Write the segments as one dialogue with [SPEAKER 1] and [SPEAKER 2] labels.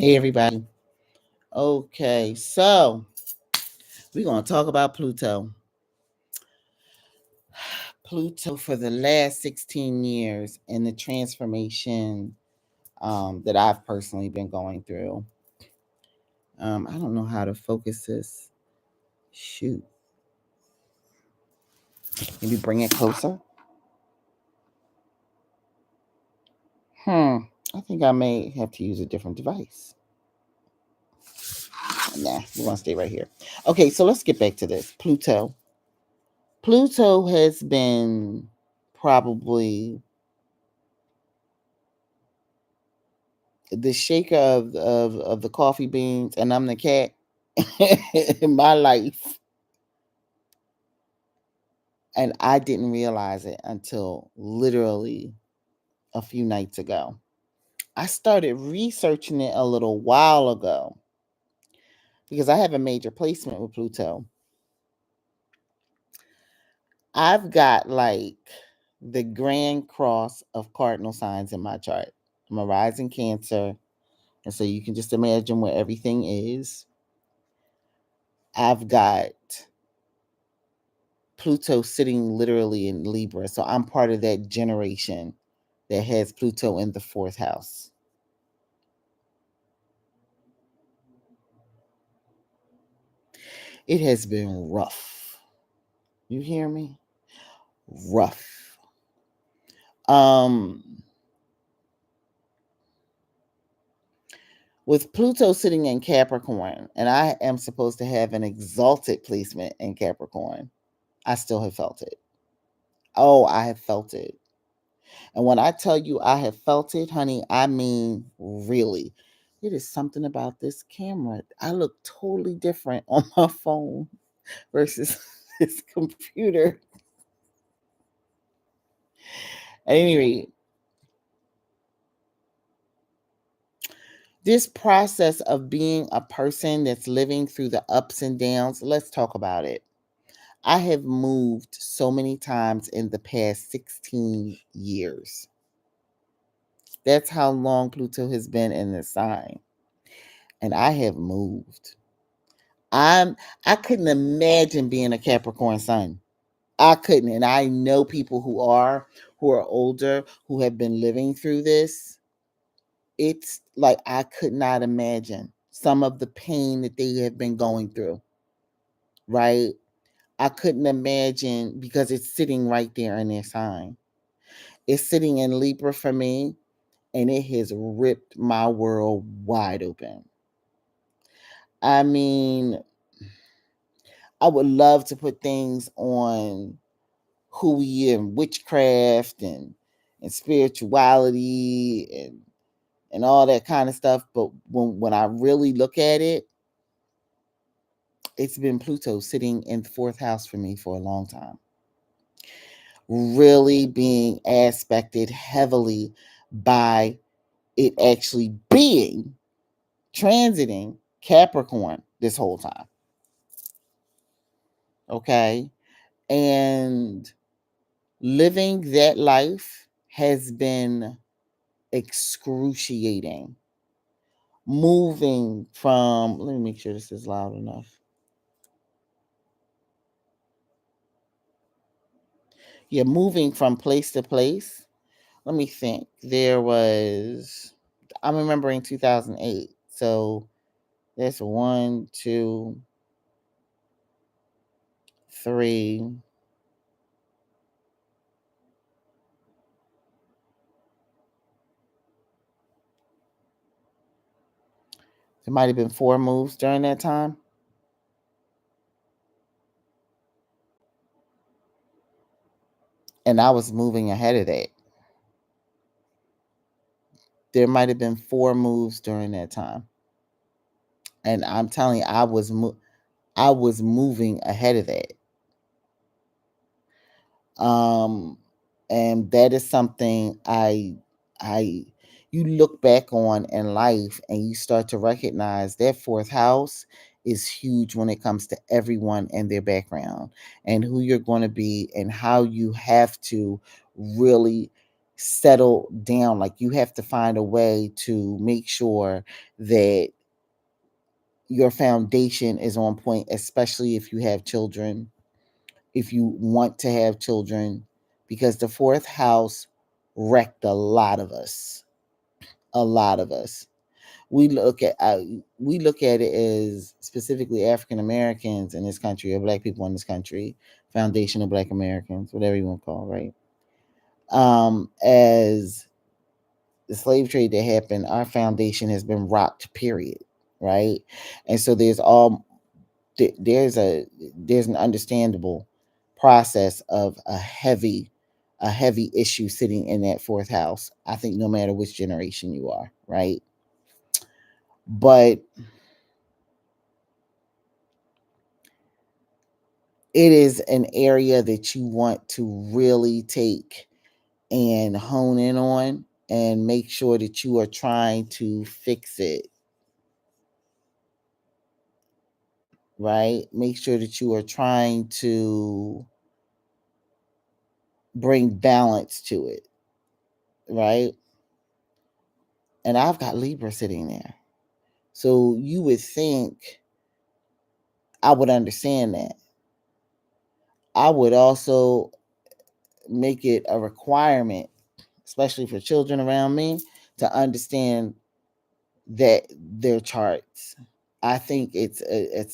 [SPEAKER 1] Hey, everybody. Okay, so we're going to talk about Pluto. Pluto for the last 16 years and the transformation that I've personally been going through. I don't know how to focus this. Shoot. Maybe bring it closer. I think I may have to use a different device. Nah, we're going to stay right here. Okay, so let's get back to this. Pluto has been probably the shaker of the coffee beans, and I'm the cat in my life. And I didn't realize it until literally a few nights ago. I started researching it a little while ago because I have a major placement with Pluto. I've got like the grand cross of cardinal signs in my chart. I'm a rising Cancer, and so you can just imagine where everything is. I've got Pluto sitting literally in Libra. So I'm part of that generation that has Pluto in the fourth house. It has been rough. You hear me? Rough. Um with Pluto sitting in Capricorn, and I am supposed to have an exalted placement in Capricorn, I still have felt it. Oh, I have felt it. And when I tell you I have felt it, honey, I mean really. It is something about this camera. I look totally different on my phone versus this computer. At any rate, this process of being a person that's living through the ups and downs, let's talk about it. I have moved so many times in the past 16 years. That's how long Pluto has been in the sign. And I have moved. I couldn't imagine being a Capricorn sun. I couldn't. And I know people who are older, who have been living through this. It's like I could not imagine some of the pain that they have been going through. Right? I couldn't imagine because it's sitting right there in their sign. It's sitting in Libra for me, and it has ripped my world wide open. I mean, I would love to put things on who we in witchcraft and spirituality and all that kind of stuff. But when I really look at it, it's been Pluto sitting in the fourth house for me for a long time. Really being aspected heavily by it actually being transiting Capricorn this whole time. Okay. And living that life has been excruciating. Moving from, let me make sure this is loud enough. Yeah, moving from place to place. Let me think. I'm remembering 2008. So that's one, two, three. There might have been four moves during that time. And I was moving ahead of that. There might have been four moves during that time. And I'm telling you, I was moving ahead of that. Um, and that is something I you look back on in life and you start to recognize that fourth house is huge when it comes to everyone and their background and who you're going to be and how you have to really settle down. Like, you have to find a way to make sure that your foundation is on point, especially if you have children, if you want to have children, because the fourth house wrecked a lot of us. A lot of us. We look at we look at it as specifically African Americans in this country, or Black people in this country, foundational Black Americans, whatever you want to call it, right? As the slave trade that happened, our foundation has been rocked, period, right? And so there's an understandable process of a heavy issue sitting in that fourth house. I think no matter which generation you are, right? But it is an area that you want to really take and hone in on and make sure that you are trying to fix it, right? Make sure that you are trying to bring balance to it, right? And I've got Libra sitting there. So you would think I would understand that. I would also make it a requirement, especially for children around me, to understand that their charts. I think it's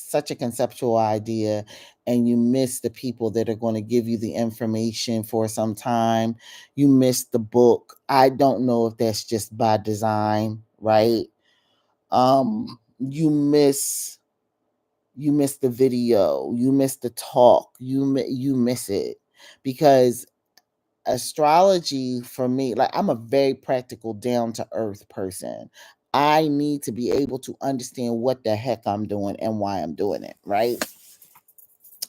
[SPEAKER 1] such a conceptual idea, and you miss the people that are going to give you the information for some time. You miss the book. I don't know if that's just by design, right? You miss the video, you miss the talk, you miss it, because astrology for me, like, I'm a very practical, down to earth person. I need to be able to understand what the heck I'm doing and why I'm doing it, right?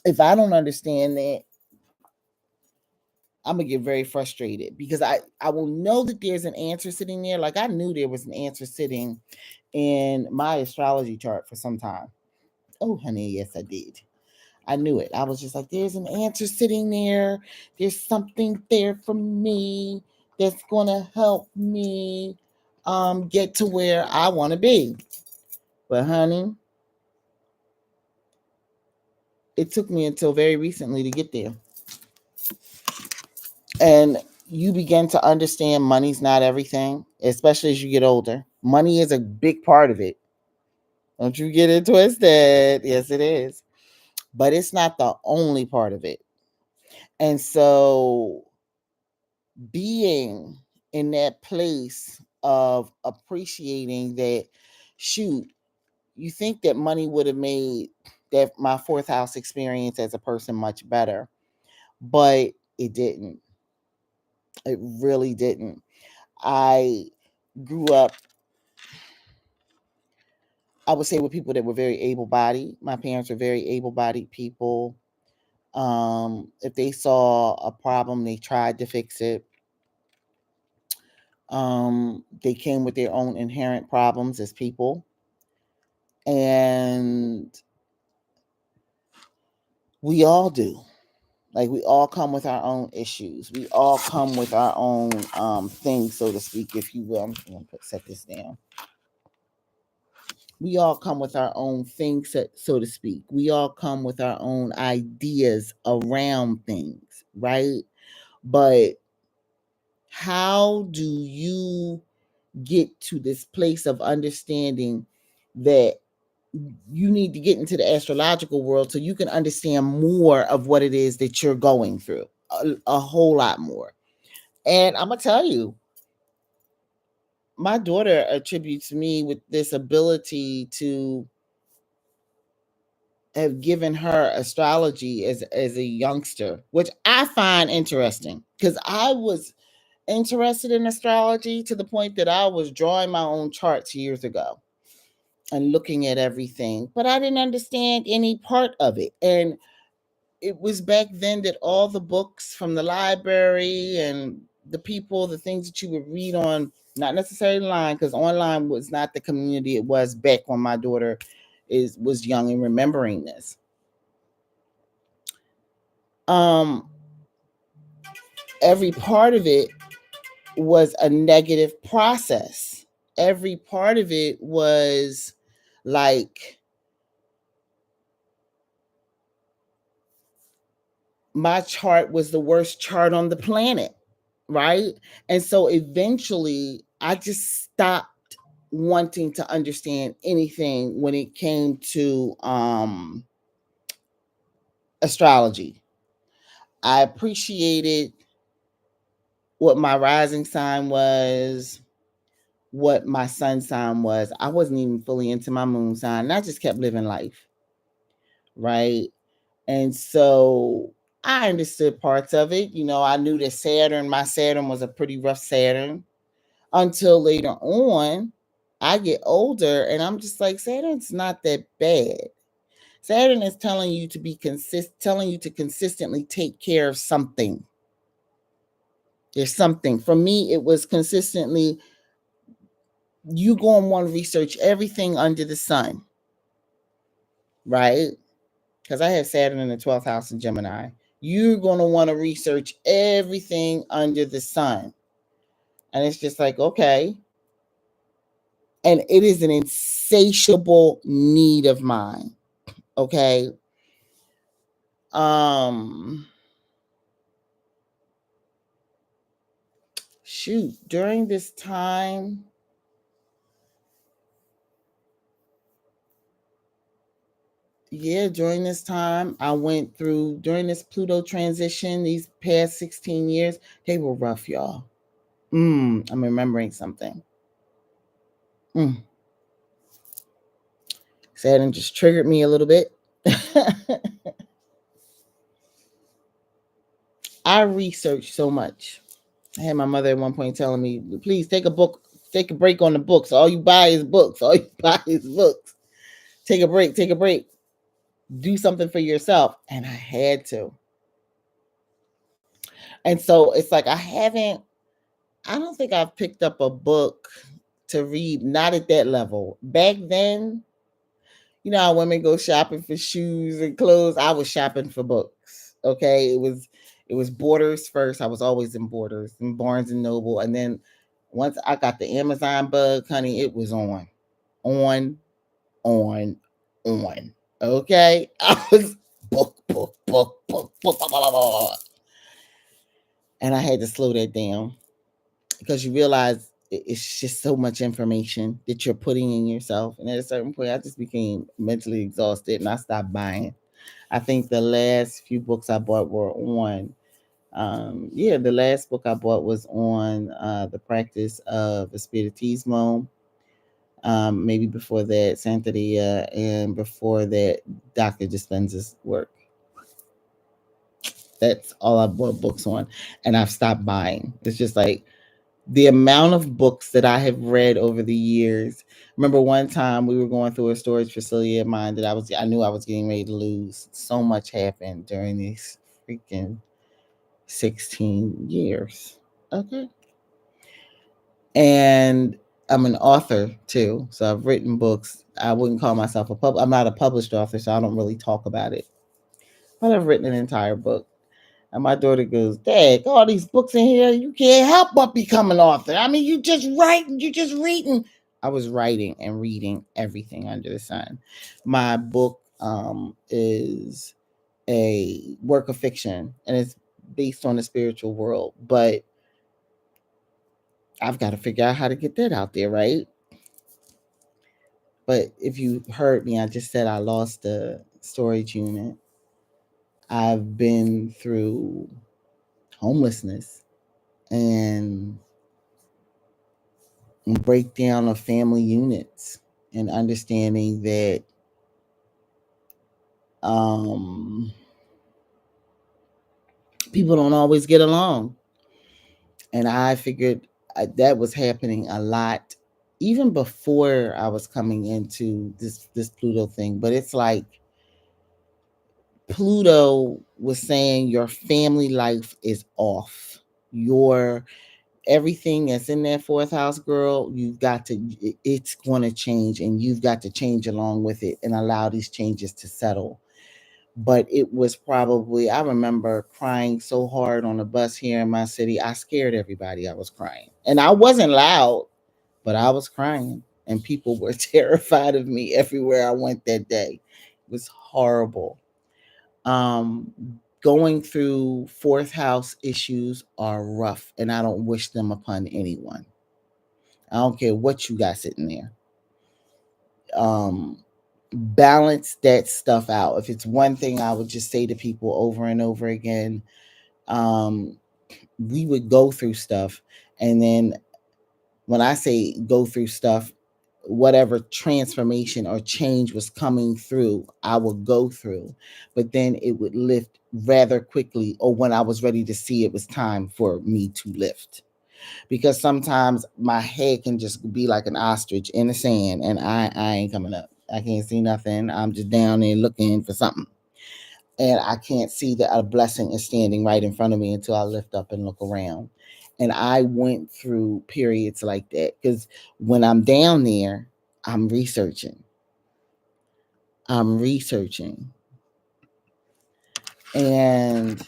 [SPEAKER 1] If I don't understand that, I'm gonna get very frustrated, because I will know that there's an answer sitting there. Like, I knew there was an answer sitting in my astrology chart for some time. Oh, honey, yes, I did. I knew it. I was just like, there's an answer sitting there. There's something there for me that's gonna help me get to where I want to be. But honey, it took me until very recently to get there. And you begin to understand money's not everything, especially as you get older. Money is a big part of it. Don't you get it twisted. Yes, it is. But it's not the only part of it. And so, being in that place of appreciating that, shoot, you think that money would have made that my fourth house experience as a person much better, but it didn't. It really didn't. I grew up, I would say, with people that were very able-bodied. My parents were very able-bodied people. If they saw a problem, they tried to fix it. They came with their own inherent problems as people, and we all do. Like, we all come with our own issues. We all come with our own things, so to speak, if you will. I'm gonna set this down. We all come with our own things, so to speak. We all come with our own ideas around things, right? But how do you get to this place of understanding that you need to get into the astrological world so you can understand more of what it is that you're going through, a whole lot more? And I'm gonna tell you, my daughter attributes me with this ability to have given her astrology as a youngster, which I find interesting, because I was interested in astrology to the point that I was drawing my own charts years ago and looking at everything, but I didn't understand any part of it. And it was back then that all the books from the library and the things that you would read on, not necessarily online, because online was not the community it was back when my daughter was young and remembering this. Um, every part of it was a negative process. Every part of it was like my chart was the worst chart on the planet, right? And so eventually I just stopped wanting to understand anything when it came to astrology. I appreciated what my rising sign was, what my sun sign was. I wasn't even fully into my moon sign. And I just kept living life, right? And so I understood parts of it. You know, I knew that my Saturn was a pretty rough Saturn until later on. I get older and I'm just like, Saturn's not that bad. Saturn is telling you to telling you to consistently take care of something. There's something. For me, it was consistently, you going to want to research everything under the sun, right? Because I have Saturn in the 12th house in Gemini. You're going to want to research everything under the sun. And it's just like, okay. And it is an insatiable need of mine. Okay. Um, Shoot, during this time, I went through, during this Pluto transition, these past 16 years, they were rough, y'all. I'm remembering something. Mm. Saturn just triggered me a little bit. I researched so much. I had my mother at one point telling me, please take a break on the books. All you buy is books. All you buy is books. Take a break, take a break. Do something for yourself. And I had to. And so it's like I don't think I've picked up a book to read, not at that level. Back then, you know how women go shopping for shoes and clothes? I was shopping for books. Okay. It was Borders first. I was always in Borders and Barnes and Noble. And then once I got the Amazon bug, honey, it was on, on, on. Okay. I was book. And I had to slow that down because you realize it's just so much information that you're putting in yourself. And at a certain point, I just became mentally exhausted and I stopped buying. I think the last few books I bought were on, the last book I bought was on the practice of Espiritismo. Maybe before that, Santeria, and before that, Dr. Dispenza's work. That's all I bought books on. And I've stopped buying. It's just like, the amount of books that I have read over the years. Remember one time we were going through a storage facility of mine that I knew I was getting ready to lose. So much happened during these freaking 16 years. Okay. And I'm an author too. So I've written books. I wouldn't call myself I'm not a published author, so I don't really talk about it. But I've written an entire book. And my daughter goes, Dad, all these books in here, you can't help but become an author. I mean, you just writing, you just reading. I was writing and reading everything under the sun. My book is a work of fiction and it's based on the spiritual world. But I've got to figure out how to get that out there, right? But if you heard me, I just said I lost the storage unit. I've been through homelessness and breakdown of family units and understanding that um, people don't always get along. And I figured that was happening a lot even before I was coming into this Pluto thing. But it's like Pluto was saying your family life is off. Your everything that's in that fourth house, girl, it's going to change and you've got to change along with it and allow these changes to settle. But it was probably, I remember crying so hard on the bus here in my city. I scared everybody. I was crying. And I wasn't loud, but I was crying. And people were terrified of me everywhere I went that day. It was horrible. Um, Going through fourth house issues are rough, and I don't wish them upon anyone. I don't care what you got sitting there. Balance that stuff out. If it's one thing I would just say to people over and over again, um, we would go through stuff. And then when I say go through stuff, whatever transformation or change was coming through, I would go through. But then it would lift rather quickly, or when I was ready to see it was time for me to lift. Because sometimes my head can just be like an ostrich in the sand, and I ain't coming up. I can't see nothing. I'm just down there looking for something. And I can't see that a blessing is standing right in front of me until I lift up and look around. And I went through periods like that because when I'm down there, I'm researching. I'm researching. And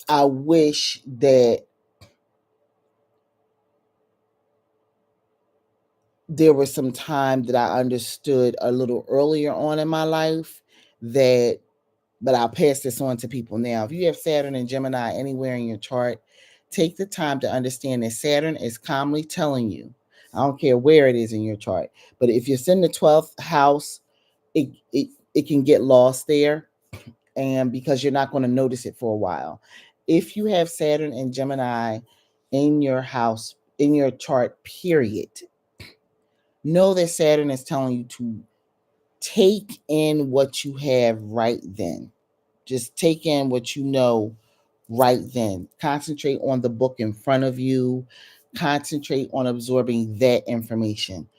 [SPEAKER 1] I wish that there was some time that I understood a little earlier on in my life that, but I'll pass this on to people now. If you have Saturn and Gemini anywhere in your chart, take the time to understand that Saturn is calmly telling you, I don't care where it is in your chart, but if it's in the 12th house, it can get lost there, and because you're not going to notice it for a while. If you have Saturn and Gemini in your house, in your chart, period, know that Saturn is telling you to take in what you have right then. Just take in what you know right then. Concentrate on the book in front of you. Concentrate on absorbing that information.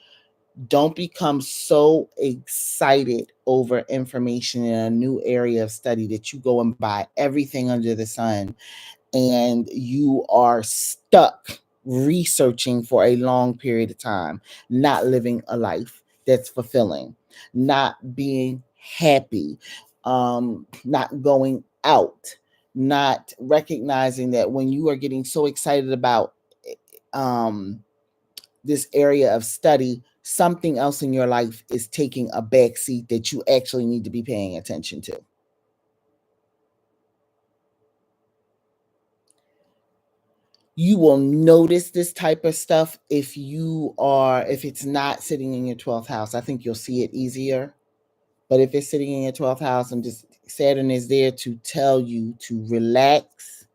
[SPEAKER 1] Don't become so excited over information in a new area of study that you go and buy everything under the sun and you are stuck researching for a long period of time, not living a life that's fulfilling, not being happy, not going out, not recognizing that when you are getting so excited about um, this area of study, something else in your life is taking a back seat that you actually need to be paying attention to. You will notice this type of stuff if it's not sitting in your 12th house. I think you'll see it easier. But if it's sitting in your 12th house, and just Saturn is there to tell you to relax.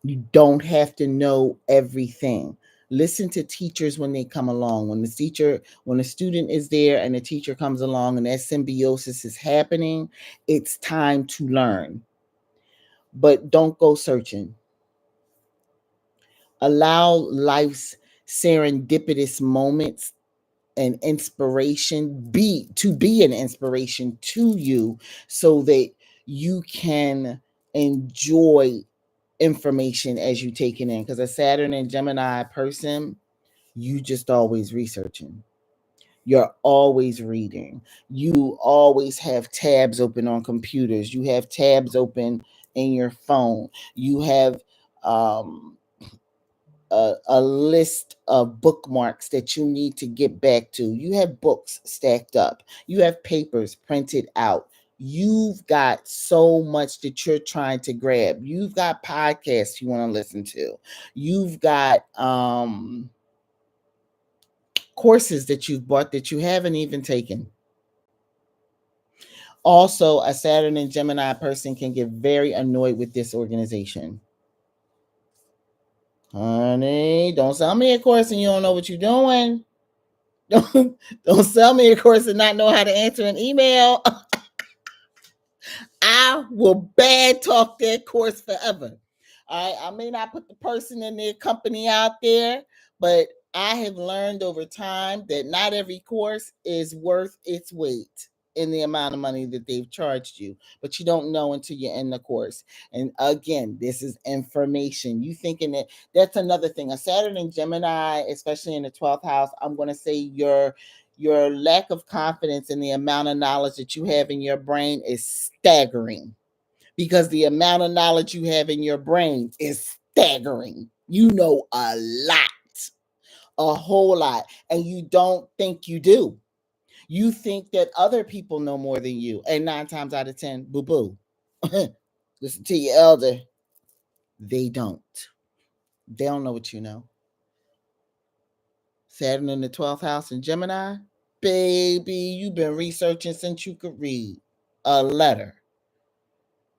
[SPEAKER 1] You don't have to know everything. Listen to teachers when they come along. When the student is there and the teacher comes along and that symbiosis is happening, it's time to learn. But don't go searching. Allow life's serendipitous moments and inspiration be an inspiration to you so that you can enjoy information as you take it in. Because a Saturn and Gemini person, you just always researching. You're always reading. You always have tabs open on computers. You have tabs open in your phone. You have um, a list of bookmarks that you need to get back to. You have books stacked up. You have papers printed out. You've got so much that you're trying to grab. You've got podcasts you want to listen to. You've got courses that you've bought that you haven't even taken. Also, a Saturn and Gemini person can get very annoyed with disorganization. Honey, don't sell me a course and you don't know what you're doing. Don't sell me a course and not know how to answer an email. I will bad talk that course forever. All right. I may not put the person and their company out there, but I have learned over time that not every course is worth its weight in the amount of money that they've charged you. But you don't know until you're in the course. And again, this is information. You thinking that's another thing. A Saturn and Gemini, especially in the 12th house, I'm going to say Your lack of confidence in the amount of knowledge that you have in your brain is staggering, because the amount of knowledge you have in your brain is staggering. You know a lot, a whole lot, and you don't think you do. You think that other people know more than you, and 9 times out of 10, boo boo. Listen to your elder. They don't. They don't know what you know. Saturn in the 12th house in Gemini, baby, you've been researching since you could read a letter.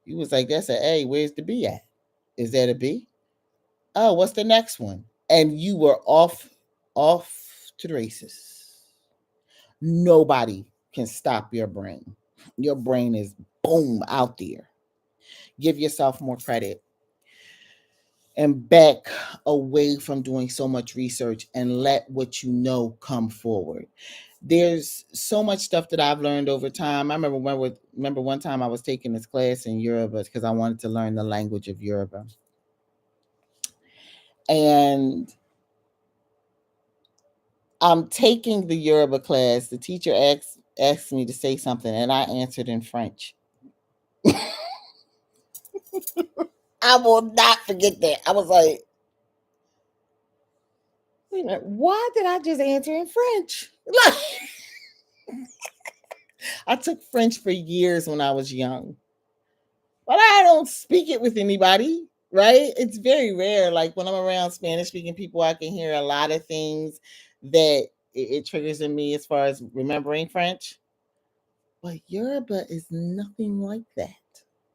[SPEAKER 1] You was like, that's an A. Where's the B at? Is that a B? Oh, what's the next one? And you were off to the races. Nobody can stop your brain. Your brain is boom out there. Give yourself more credit and back away from doing so much research and let what you know come forward. There's so much stuff that I've learned over time. I remember one time I was taking this class in Yoruba because I wanted to learn the language of Yoruba. And I'm taking the Yoruba class. The teacher asked me to say something, and I answered in French. I will not forget that. I was like, wait a minute, why did I just answer in French? I took French for years when I was young, but I don't speak it with anybody, right? It's very rare. Like when I'm around Spanish speaking people, I can hear a lot of things that it triggers in me as far as remembering French. But Yoruba is nothing like that.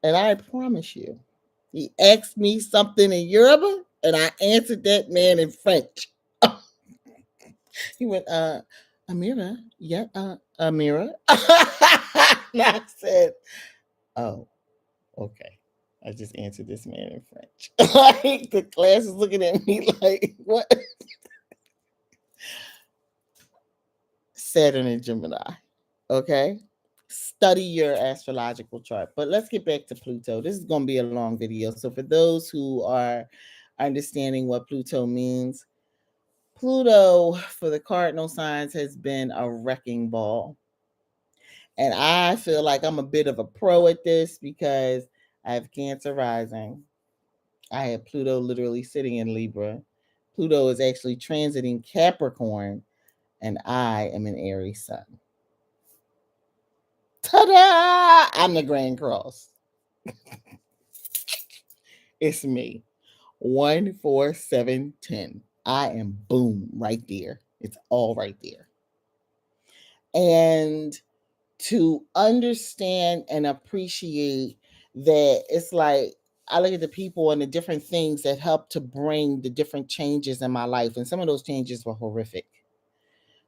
[SPEAKER 1] And I promise you, he asked me something in Yoruba, and I answered that man in French. He went, Amira, yeah, Amira. And I said, oh, okay. I just answered this man in French. Like the class is looking at me like, what? Saturn and Gemini. Okay. Study your astrological chart. But let's get back to Pluto. This is going to be a long video. So, for those who are understanding what Pluto means, Pluto for the cardinal signs has been a wrecking ball. And I feel like I'm a bit of a pro at this because I have Cancer rising. I have Pluto literally sitting in Libra. Pluto is actually transiting Capricorn, and I am an Aries sun. Ta-da! I'm the Grand Cross. It's me. 14710. I am boom right there. It's all right there. And to understand and appreciate that, it's like I look at the people and the different things that help to bring the different changes in my life. And some of those changes were horrific.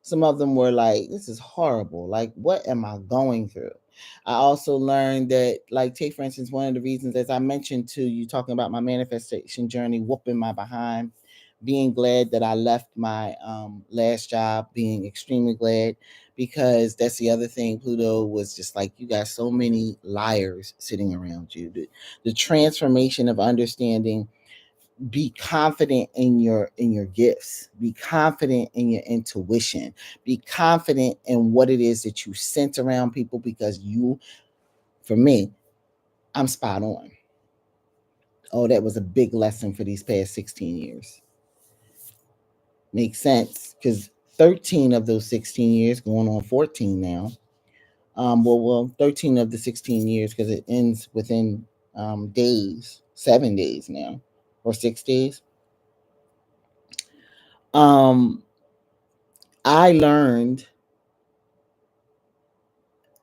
[SPEAKER 1] Some of them were like, this is horrible. Like, what am I going through? I also learned that, like, take for instance, one of the reasons, as I mentioned to you, talking about my manifestation journey, whooping my behind, being glad that I left my last job, being extremely glad, because that's the other thing. Pluto was just like, you got so many liars sitting around you. The transformation of understanding, be confident in your gifts, be confident in your intuition, be confident in what it is that you sense around people, because you, for me, I'm spot on. Oh, that was a big lesson for these past 16 years. Makes sense, because 13 of those 16 years, going on 14 now, well 13 of the 16 years, because it ends within days, 7 days now, or 6 days. um I learned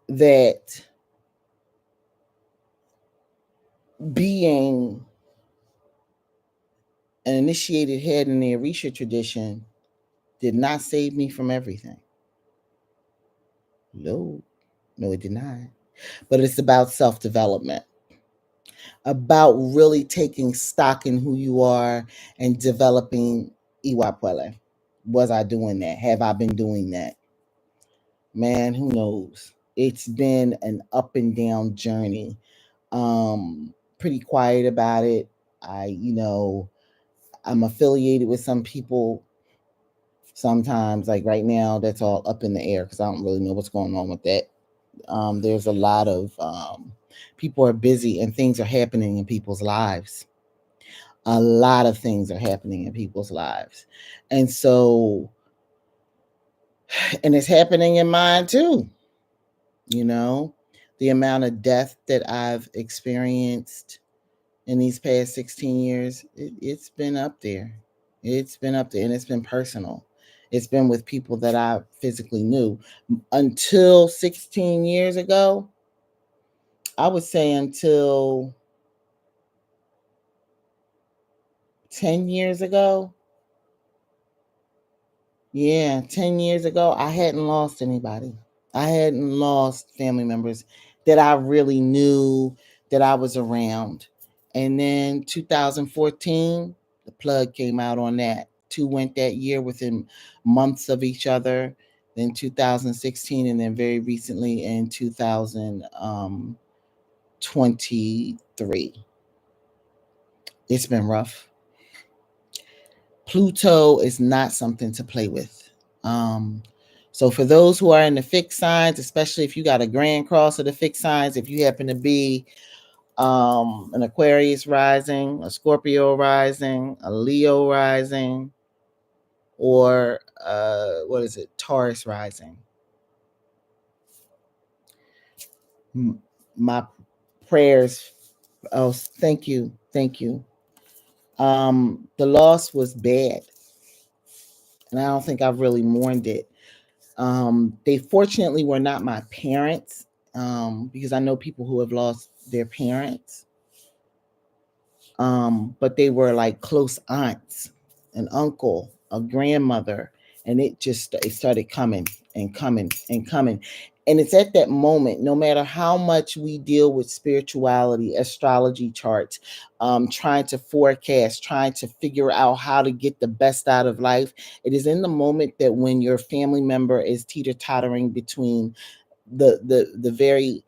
[SPEAKER 1] that being an initiated head in the Orisha tradition did not save me from everything. No, no, it did not. But it's about self development, about really taking stock in who you are and developing Iwapwele. Was I doing that? Have I been doing that? Man, who knows? It's been an up and down journey. Pretty quiet about it. I'm affiliated with some people Sometimes, like right now, that's all up in the air because I don't really know what's going on with that. There's a lot of people are busy and things are happening in people's lives. A lot of things are happening in people's lives. And so, and it's happening in mine too, you know, the amount of death that I've experienced in these past 16 years, it's been up there. It's been up there and it's been personal. It's been with people that I physically knew. Until 16 years ago, I would say until 10 years ago, yeah, 10 years ago, I hadn't lost anybody. I hadn't lost family members that I really knew, that I was around. And then 2014, the plug came out on that. Two went that year within months of each other. Then 2016, and then very recently in 2023. It's been rough. Pluto is not something to play with. Um, so for those who are in the fixed signs, especially if you got a grand cross of the fixed signs, if you happen to be an Aquarius rising, a Scorpio rising, a Leo rising, or what is it, Taurus rising, my prayers. Oh, thank you, thank you. The loss was bad, and I don't think I've really mourned it. They fortunately were not my parents, because I know people who have lost their parents, but they were like close aunts, an uncle, a grandmother, and it started coming and coming and coming. And it's at that moment, no matter how much we deal with spirituality, astrology charts, trying to forecast, trying to figure out how to get the best out of life, it is in the moment that when your family member is teeter tottering between the very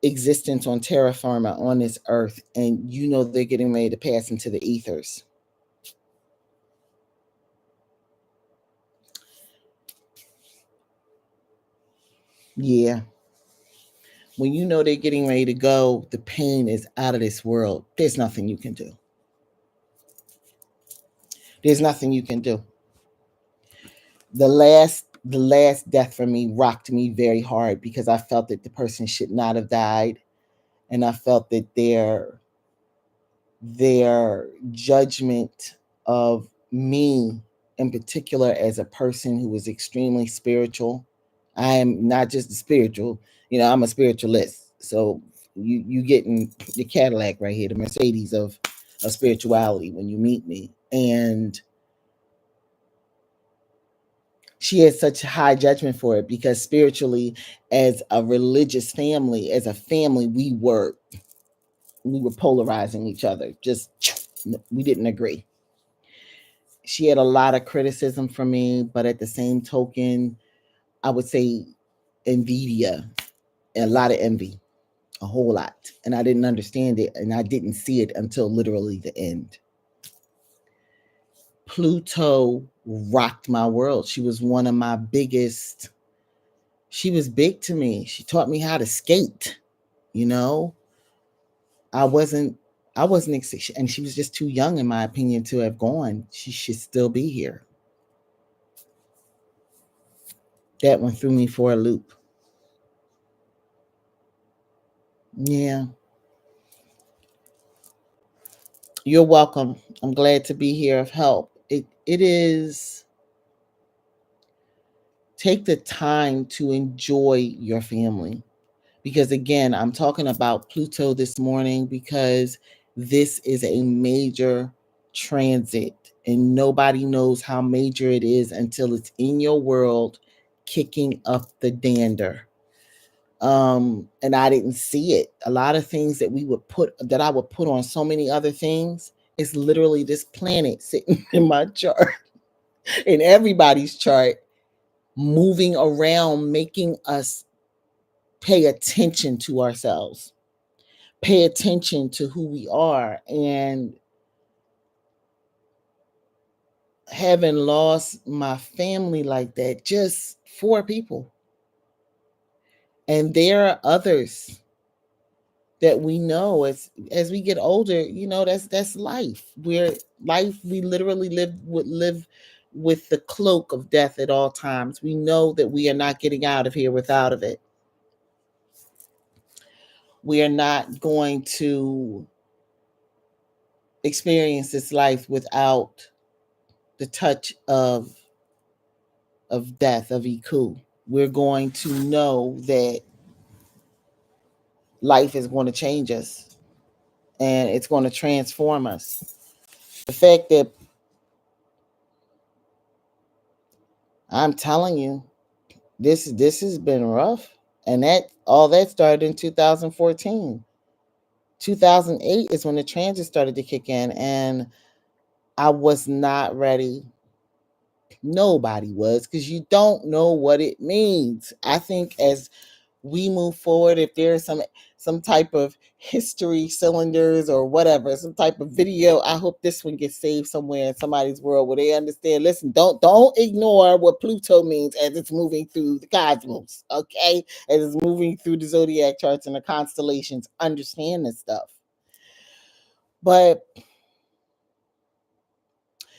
[SPEAKER 1] existence on terra firma on this earth, and you know they're getting ready to pass into the ethers. Yeah, when you know they're getting ready to go, the pain is out of this world. There's nothing you can do. There's nothing you can do. The last death for me rocked me very hard because I felt that the person should not have died, and I felt that their judgment of me in particular as a person who was extremely spiritual. I am not just a spiritual, I'm a spiritualist. So you getting the Cadillac right here, the Mercedes of spirituality when you meet me. And she has such high judgment for it because spiritually, as a religious family, as a family, we were polarizing each other. Just we didn't agree. She had a lot of criticism from me, but at the same token, I would say envidia, a lot of envy, a whole lot. And I didn't understand it, and I didn't see it until literally the end. Pluto rocked my world. She was one of my biggest, she was big to me. She taught me how to skate, you know. I wasn't and she was just too young in my opinion to have gone. She should still be here. That one threw me for a loop. Yeah. You're welcome. I'm glad to be here of help. It is, take the time to enjoy your family. Because again, I'm talking about Pluto this morning because this is a major transit, and nobody knows how major it is until it's in your world kicking up the dander. And I didn't see it. A lot of things that I would put on so many other things is literally this planet sitting in my chart, in everybody's chart, moving around, making us pay attention to ourselves, pay attention to who we are. And having lost my family like that, just 4 people. And there are others that we know as we get older, that's life. We literally live with the cloak of death at all times. We know that we are not getting out of here without of it. We are not going to experience this life without the touch of death, of Iku. We're going to know that life is going to change us and it's going to transform us. The fact that I'm telling you, this has been rough. And that started in 2014. 2008 is when the transit started to kick in, and I was not ready. Nobody was, because you don't know what it means. I think as we move forward, if there's some type of history cylinders or whatever, some type of video, I hope this one gets saved somewhere in somebody's world where they understand. Listen, don't ignore what Pluto means as it's moving through the cosmos, okay? As it's moving through the zodiac charts and the constellations. Understand this stuff. But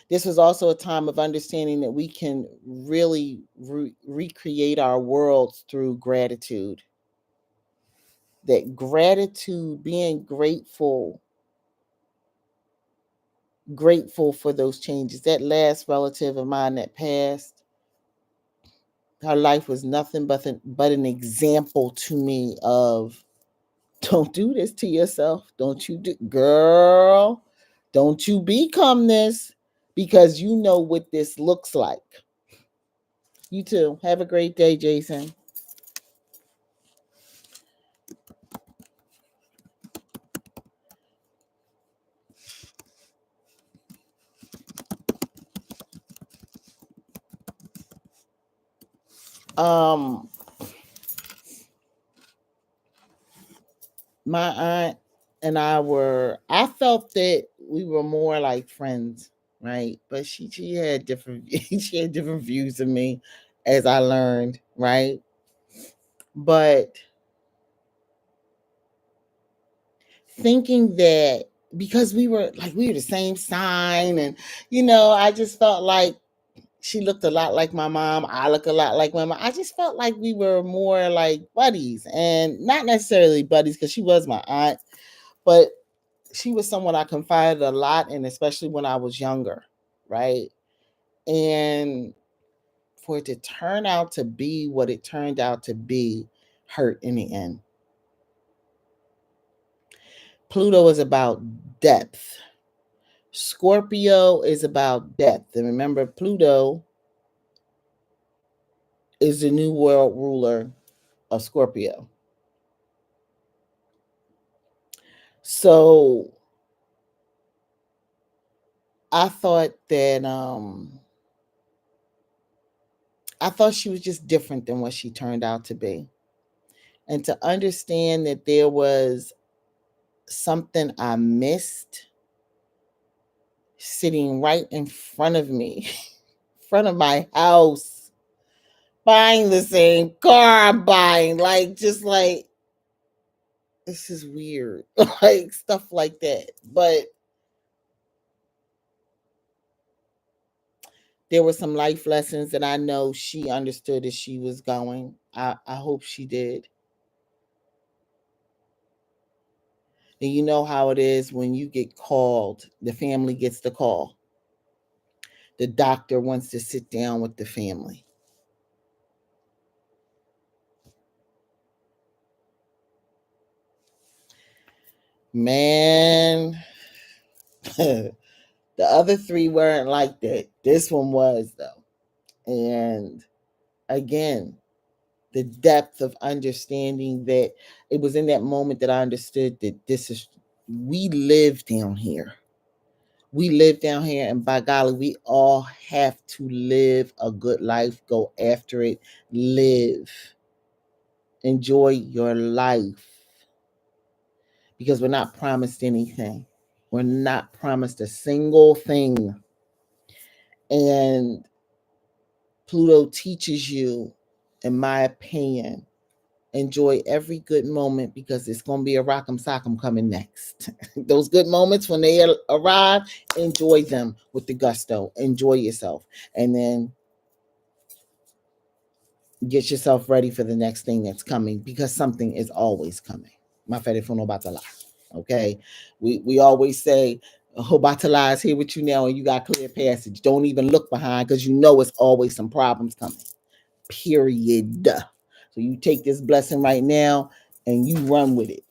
[SPEAKER 1] this was also a time of understanding that we can really recreate our worlds through gratitude. That gratitude, being grateful for those changes. That last relative of mine that passed, her life was nothing but an example to me of, don't do this to yourself. Don't you do, girl, don't you become this, because you know what this looks like. You too. Have a great day, Jason. Um, my aunt and I felt that we were more like friends, right? But she had different she had different views of me, as I learned, right? But thinking that because we were the same sign, and I just felt like she looked a lot like my mom. I look a lot like my mom. I just felt like we were more like buddies, and not necessarily buddies because she was my aunt, but she was someone I confided a lot in, especially when I was younger, right? And for it to turn out to be what it turned out to be hurt in the end. Pluto is about depth. Scorpio is about depth. And remember, Pluto is the new world ruler of Scorpio. So I thought that I thought she was just different than what she turned out to be. And to understand that there was something I missed sitting right in front of me, front of my house, buying the same car I'm buying, just like, this is weird, like stuff like that. But there were some life lessons that I know she understood as she was going. I hope she did. And you know how it is when you get called, the family gets the call. The doctor wants to sit down with the family. Man, the other 3 weren't like that. This one was, though. And again, the depth of understanding that it was in that moment that I understood that we live down here. We live down here, and by golly, we all have to live a good life, go after it, live, enjoy your life, because we're not promised anything. We're not promised a single thing. And Pluto teaches you, in my opinion, enjoy every good moment because it's going to be a rock'em sock'em coming next. Those good moments, when they arrive, enjoy them with the gusto. Enjoy yourself. And then get yourself ready for the next thing that's coming, because something is always coming. My favorite phone about to lie. Okay. We always say, Hobatala is here with you now, and you got clear passage. Don't even look behind, because you know it's always some problems coming. Period. So you take this blessing right now and you run with it.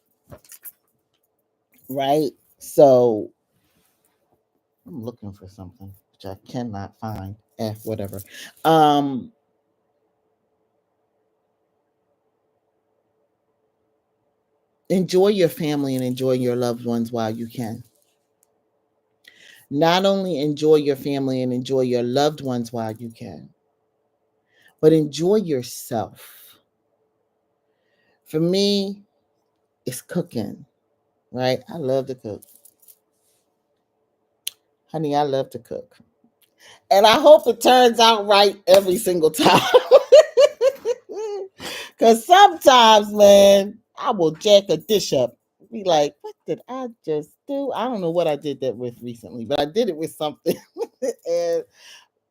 [SPEAKER 1] Right? So I'm looking for something which I cannot find. Whatever. Um Enjoy your family and enjoy your loved ones while you can. Not only enjoy your family and enjoy your loved ones while you can, but enjoy yourself. For me, it's cooking, right? I love to cook. Honey, I love to cook. And I hope it turns out right every single time. Because sometimes, man, I will jack a dish up. Be like, what did I just do? I don't know what I did that with recently, but I did it with something. And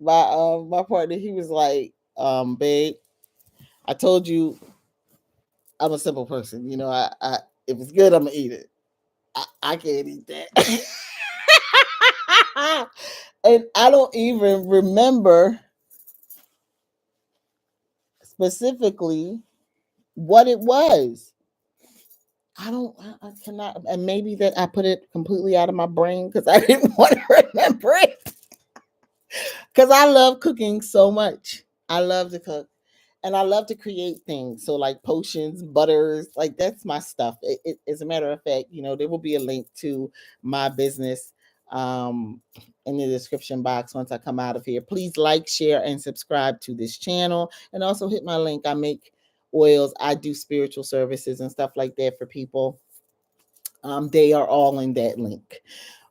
[SPEAKER 1] my partner, he was like, babe, I told you I'm a simple person. You know, I if it's good, I'm gonna eat it. I can't eat that. And I don't even remember specifically what it was. I cannot, and maybe that I put it completely out of my brain because I didn't want to remember it. Because I love cooking so much. I love to cook, and I love to create things. So, like potions, butters, like that's my stuff. As a matter of fact, there will be a link to my business um, in the description box once I come out of here. Please like, share, and subscribe to this channel, and also hit my link. I make oils. I do spiritual services and stuff like that for people. They are all in that link.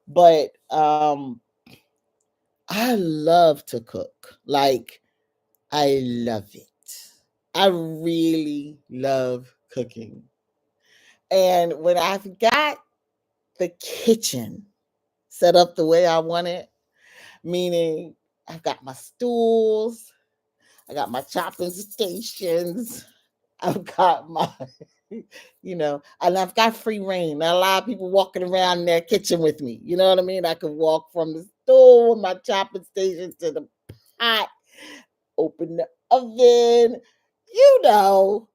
[SPEAKER 1] But I love to cook. Like, I love it. I really love cooking. And when I've got the kitchen set up the way I want it, meaning I've got my stools, I got my chopping stations, I've got my, and I've got free reign. Not a lot of people walking around in their kitchen with me. You know what I mean? I can walk from the stool with my chopping station to the pot, open the oven, you know,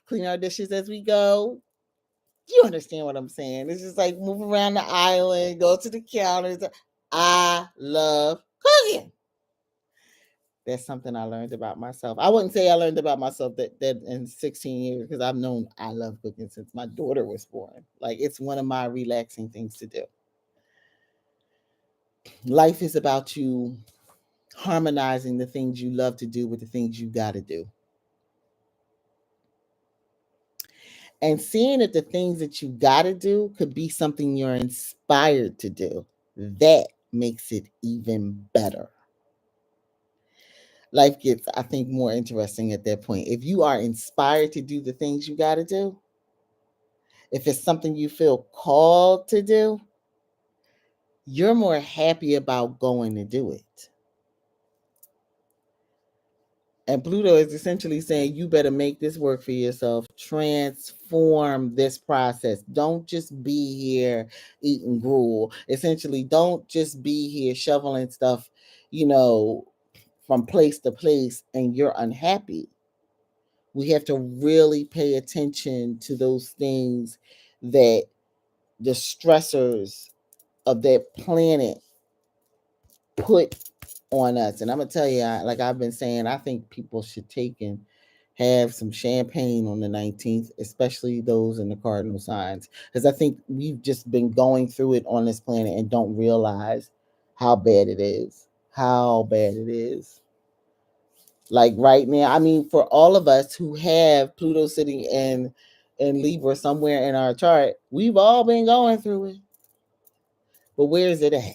[SPEAKER 1] clean our dishes as we go. You understand what I'm saying? It's just like move around the island, go to the counters. I love cooking. That's something I learned about myself. I wouldn't say I learned about myself that in 16 years, because I've known I love cooking since my daughter was born. Like, it's one of my relaxing things to do. Life is about you harmonizing the things you love to do with the things you got to do. And seeing that the things that you got to do could be something you're inspired to do. That makes it even better. Life gets, I think, more interesting at that point. If you are inspired to do the things you got to do, if it's something you feel called to do, you're more happy about going to do it. And Pluto is essentially saying you better make this work for yourself. Transform this process. Don't just be here eating gruel. Essentially, don't just be here shoveling stuff, from place to place and you're unhappy. We have to really pay attention to those things, that the stressors of that planet put on us. And I'm gonna tell you, like I've been saying, I think people should take and have some champagne on the 19th, especially those in the cardinal signs, because I think we've just been going through it on this planet and don't realize how bad it is. How bad it is. Like right now, I mean, for all of us who have Pluto sitting in Libra somewhere in our chart, we've all been going through it. But where is it at?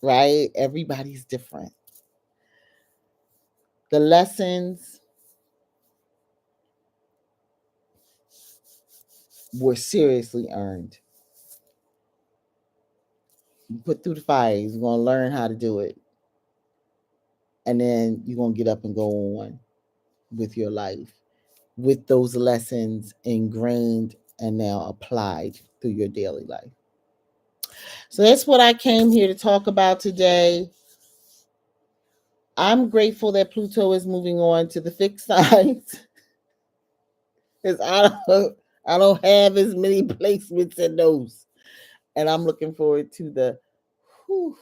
[SPEAKER 1] right? Everybody's different. The lessons were seriously earned. You put through the fire, you're going to learn how to do it. And then you're going to get up and go on with your life with those lessons ingrained and now applied through your daily life. So that's what I came here to talk about today. I'm grateful that Pluto is moving on to the fixed signs because I don't have as many placements in those, and I'm looking forward to whew,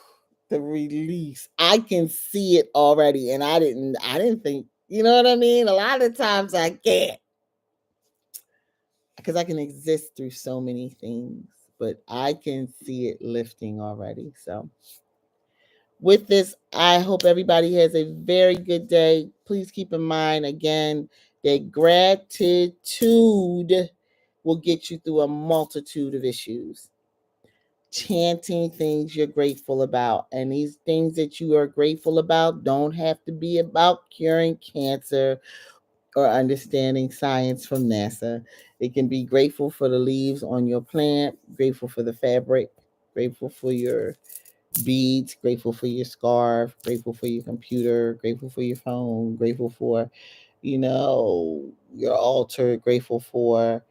[SPEAKER 1] the release. I can see it already, and I didn't think, you know what I mean. A lot of times I can't because I can exist through so many things, but I can see it lifting already. So with this, I hope everybody has a very good day. Please keep in mind again that gratitude will get you through a multitude of issues. Chanting things you're grateful about, and these things that you are grateful about don't have to be about curing cancer or understanding science from NASA. It can be grateful for the leaves on your plant, grateful for the fabric, grateful for your beads, grateful for your scarf, grateful for your computer, grateful for your phone, grateful for, your altar, grateful for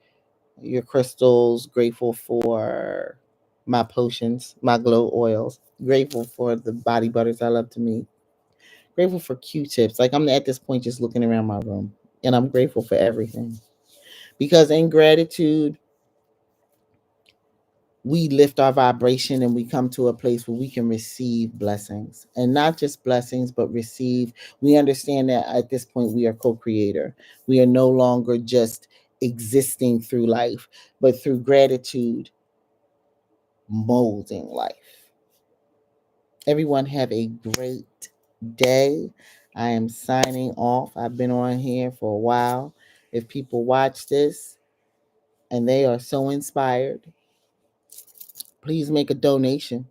[SPEAKER 1] your crystals, grateful for my potions, my glow oils, grateful for the body butters I love to make, grateful for Q-tips. Like I'm at this point just looking around my room and I'm grateful for everything. Because in gratitude, we lift our vibration and we come to a place where we can receive blessings, and not just blessings but receive. We understand that at this point we are co-creator. We are no longer just existing through life, but through gratitude, molding life. Everyone have a great day. I am signing off. I've been on here for a while. If people watch this and they are so inspired, please make a donation.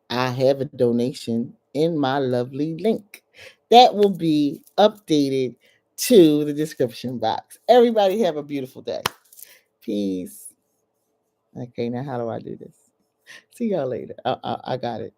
[SPEAKER 1] I have a donation in my lovely link that will be updated to the description box. Everybody have a beautiful day. Peace. Okay, now how do I do this? See y'all later. I got it.